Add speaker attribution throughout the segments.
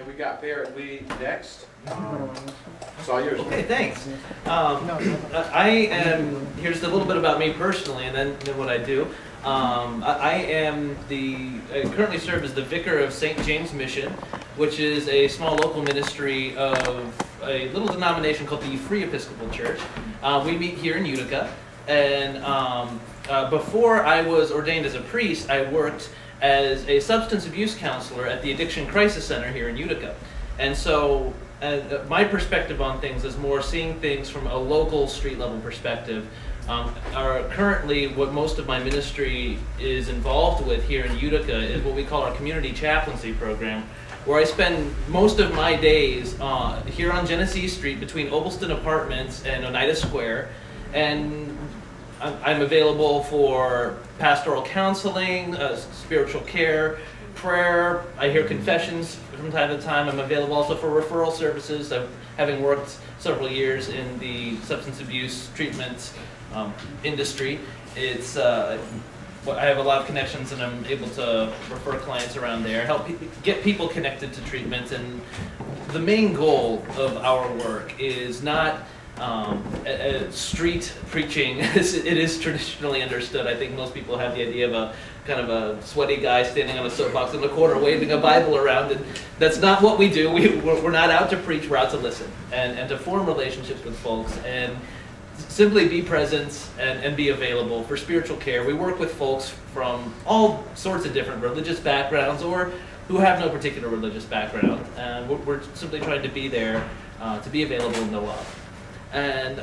Speaker 1: And we got Barrett Lee next. It's all yours.
Speaker 2: Okay, thanks. I am, here's a little bit about me personally and then what I do. I currently serve as the vicar of St. James Mission, which is a small local ministry of a little denomination called the Free Episcopal Church. We meet here in Utica, and before I was ordained as a priest, I worked as a substance abuse counselor at the Addiction Crisis Center here in Utica. And so my perspective on things is more seeing things from a local street level perspective. Currently, what most of my ministry is involved with here in Utica is what we call our community chaplaincy program, where I spend most of my days here on Genesee Street between Obelston Apartments and Oneida Square, and I'm available for pastoral counseling, spiritual care, prayer. I hear confessions from time to time. I'm available also for referral services. Having worked several years in the substance abuse treatment industry, it's I have a lot of connections, and I'm able to refer clients around there, help get people connected to treatment. And the main goal of our work is not street preaching as it is traditionally understood. I think most people have the idea of a kind of a sweaty guy standing on a soapbox in the corner waving a Bible around, and that's not what we do. We're not out to preach, we're out to listen and to form relationships with folks and simply be present and be available for spiritual care. We work with folks from all sorts of different religious backgrounds or who have no particular religious background, and we're simply trying to be there to be available and know love. And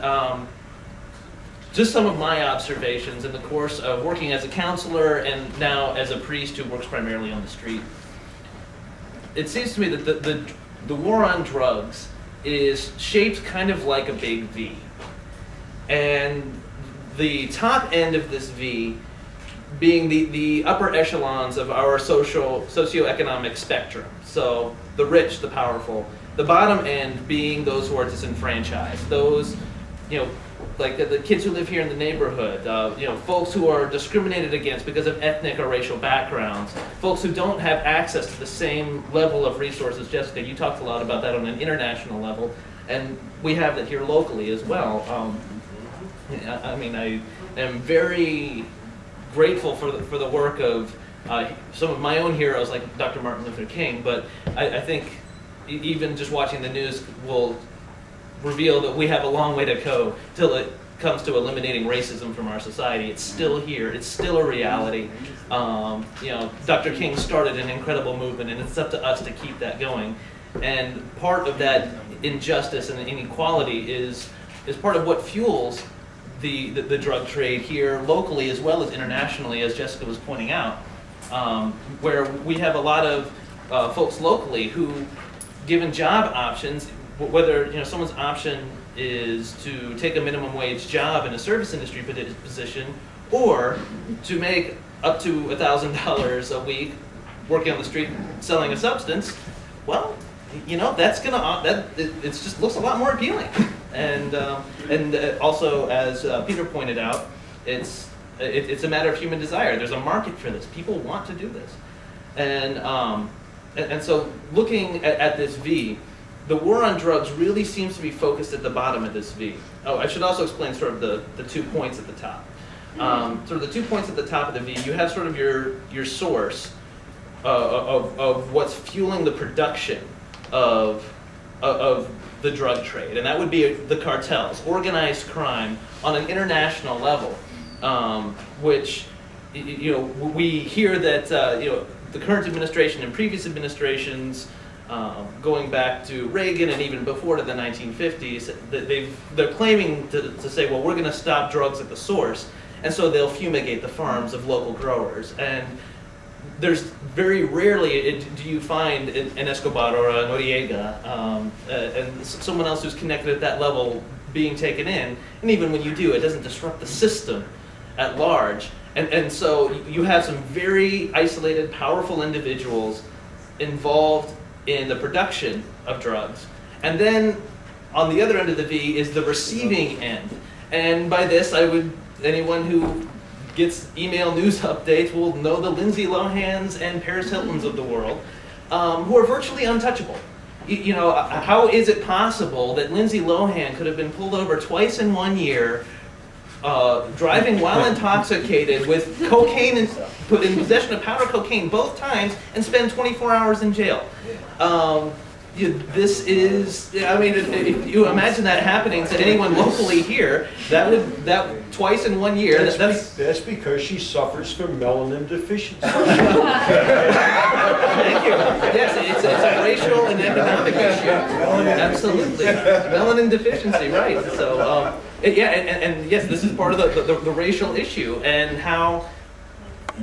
Speaker 2: just some of my observations in the course of working as a counselor and now as a priest who works primarily on the street. It seems to me that the war on drugs is shaped kind of like a big V. And the top end of this V being the upper echelons of our socioeconomic spectrum. So the rich, the powerful. The bottom end being those who are disenfranchised, those, like the kids who live here in the neighborhood, folks who are discriminated against because of ethnic or racial backgrounds, folks who don't have access to the same level of resources. Jessica, you talked a lot about that on an international level, and we have that here locally as well. I mean, I am very grateful for the work of some of my own heroes like Dr. Martin Luther King, but I think even just watching the news will reveal that we have a long way to go till it comes to eliminating racism from our society. It's still here. It's still a reality. Dr. King started an incredible movement, and it's up to us to keep that going. And part of that injustice and inequality is part of what fuels the drug trade here locally as well as internationally, as Jessica was pointing out, where we have a lot of folks locally who, given job options, whether someone's option is to take a minimum wage job in a service industry position or to make up to $1,000 a week working on the street selling a substance, well, it just looks a lot more appealing. And also, as Peter pointed out, it's a matter of human desire. There's a market for this. People want to do this, and so looking at this V, the war on drugs really seems to be focused at the bottom of this V. Oh, I should also explain sort of the 2 points at the top. Sort of the 2 points at the top of the V, you have sort of your source of what's fueling the production of the drug trade, and that would be the cartels, organized crime on an international level, which we hear that the current administration and previous administrations, going back to Reagan and even before to the 1950s, they're claiming to say, well, we're going to stop drugs at the source, and so they'll fumigate the farms of local growers. And there's very rarely do you find an Escobar or a Noriega and someone else who's connected at that level being taken in. And even when you do, it doesn't disrupt the system at large. And so you have some very isolated, powerful individuals involved in the production of drugs. And then on the other end of the V is the receiving end. And by this, anyone who gets email news updates will know the Lindsay Lohans and Paris Hiltons of the world, who are virtually untouchable. You know, how is it possible that Lindsay Lohan could have been pulled over twice in 1 year, driving while intoxicated with cocaine and put in possession of powder cocaine both times, and spend 24 hours in jail? This is, I mean, if you imagine that happening to anyone locally here, that twice in 1 year.
Speaker 3: That's because she suffers from melanin deficiency.
Speaker 2: Thank you. Yes, it's a racial and economic issue. Absolutely, melanin deficiency, right? So, yeah, and yes, this is part of the racial issue, and how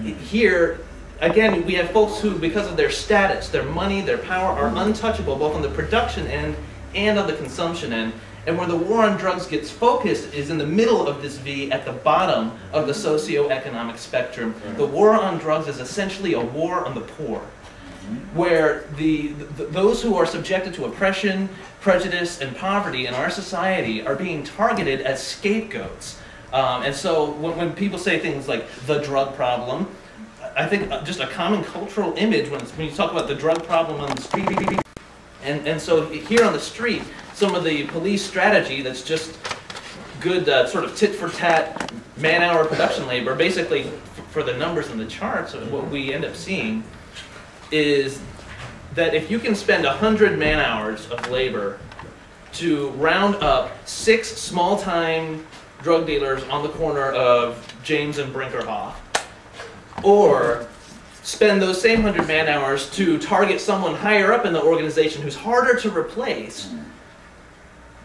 Speaker 2: here. Again, we have folks who, because of their status, their money, their power, are untouchable both on the production end and on the consumption end. And where the war on drugs gets focused is in the middle of this V at the bottom of the socioeconomic spectrum. The war on drugs is essentially a war on the poor, where those who are subjected to oppression, prejudice, and poverty in our society are being targeted as scapegoats. And so when people say things like the drug problem, I think just a common cultural image when you talk about the drug problem on the street, and so here on the street, some of the police strategy that's just good sort of tit-for-tat man-hour production labor, basically for the numbers and the charts, what we end up seeing is that if you can spend 100 man-hours of labor to round up 6 small-time drug dealers on the corner of James and Brinkerhoff, or spend those same 100 man-hours to target someone higher up in the organization who's harder to replace,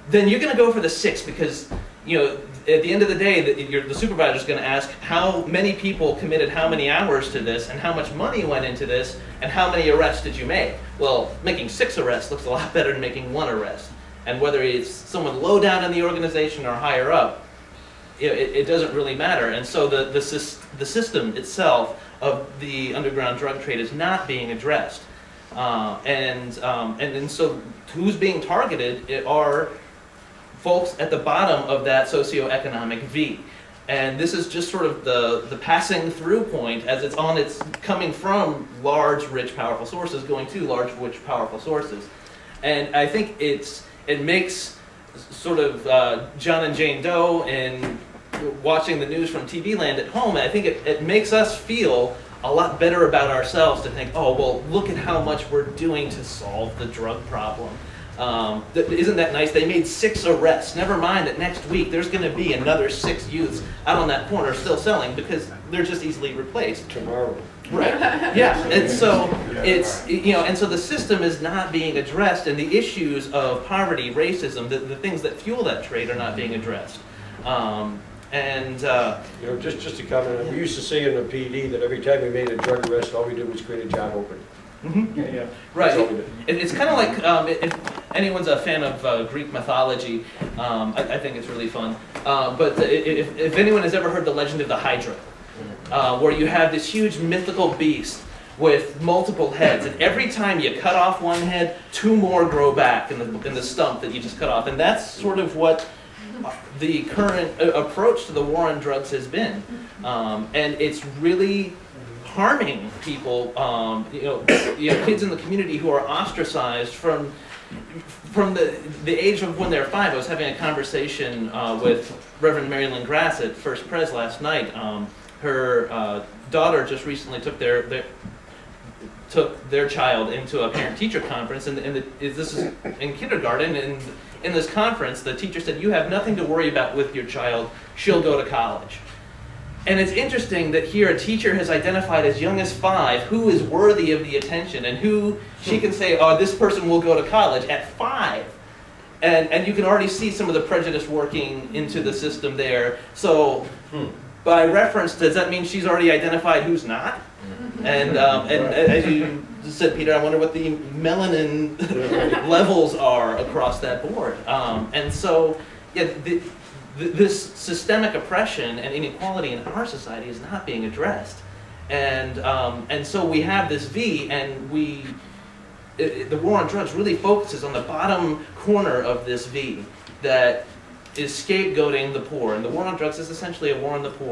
Speaker 2: then you're going to go for the 6 because, you know, at the end of the day, the supervisor's going to ask how many people committed how many hours to this and how much money went into this and how many arrests did you make. Well, making 6 arrests looks a lot better than making 1 arrest. And whether it's someone low down in the organization or higher up, it doesn't really matter. And so the system itself of the underground drug trade is not being addressed. And so who's being targeted are folks at the bottom of that socioeconomic V. And this is just sort of the passing through point as it's coming from large, rich, powerful sources going to large, rich, powerful sources. And I think it makes sort of John and Jane Doe and watching the news from TV land at home, I think it makes us feel a lot better about ourselves to think, oh, well, look at how much we're doing to solve the drug problem. Isn't that nice? They made 6 arrests. Never mind that next week there's going to be another 6 youths out on that corner still selling because they're just easily replaced.
Speaker 3: Tomorrow.
Speaker 2: Right. Yeah. And so it's, you know, and so the system is not being addressed, and the issues of poverty, racism, the things that fuel that trade are not being addressed. You
Speaker 3: know, just to comment, we used to say in the PD that every time we made a drug arrest, all we did was create a job opening.
Speaker 2: Mm-hmm. Yeah. Right. It's kind of like if anyone's a fan of Greek mythology, I think it's really fun. But if anyone has ever heard the legend of the Hydra, where you have this huge mythical beast with multiple heads, and every time you cut off one head, 2 more grow back in the stump that you just cut off, and that's sort of what the current approach to the war on drugs has been, and it's really harming people. You know, kids in the community who are ostracized from the age of when they're 5. I was having a conversation with Reverend Mary Lynn Grass at First Pres last night. Her daughter just recently took their child into a parent-teacher conference, and this is in kindergarten, and in this conference, the teacher said, you have nothing to worry about with your child, she'll go to college. And it's interesting that here a teacher has identified as young as 5 who is worthy of the attention and who she can say, oh, this person will go to college at 5. And you can already see some of the prejudice working into the system there. So by reference, does that mean she's already identified who's not? And as you said, Peter, I wonder what the melanin levels are across that board. And so, yeah, this systemic oppression and inequality in our society is not being addressed. And so we have this V, and the war on drugs really focuses on the bottom corner of this V that is scapegoating the poor. And the war on drugs is essentially a war on the poor.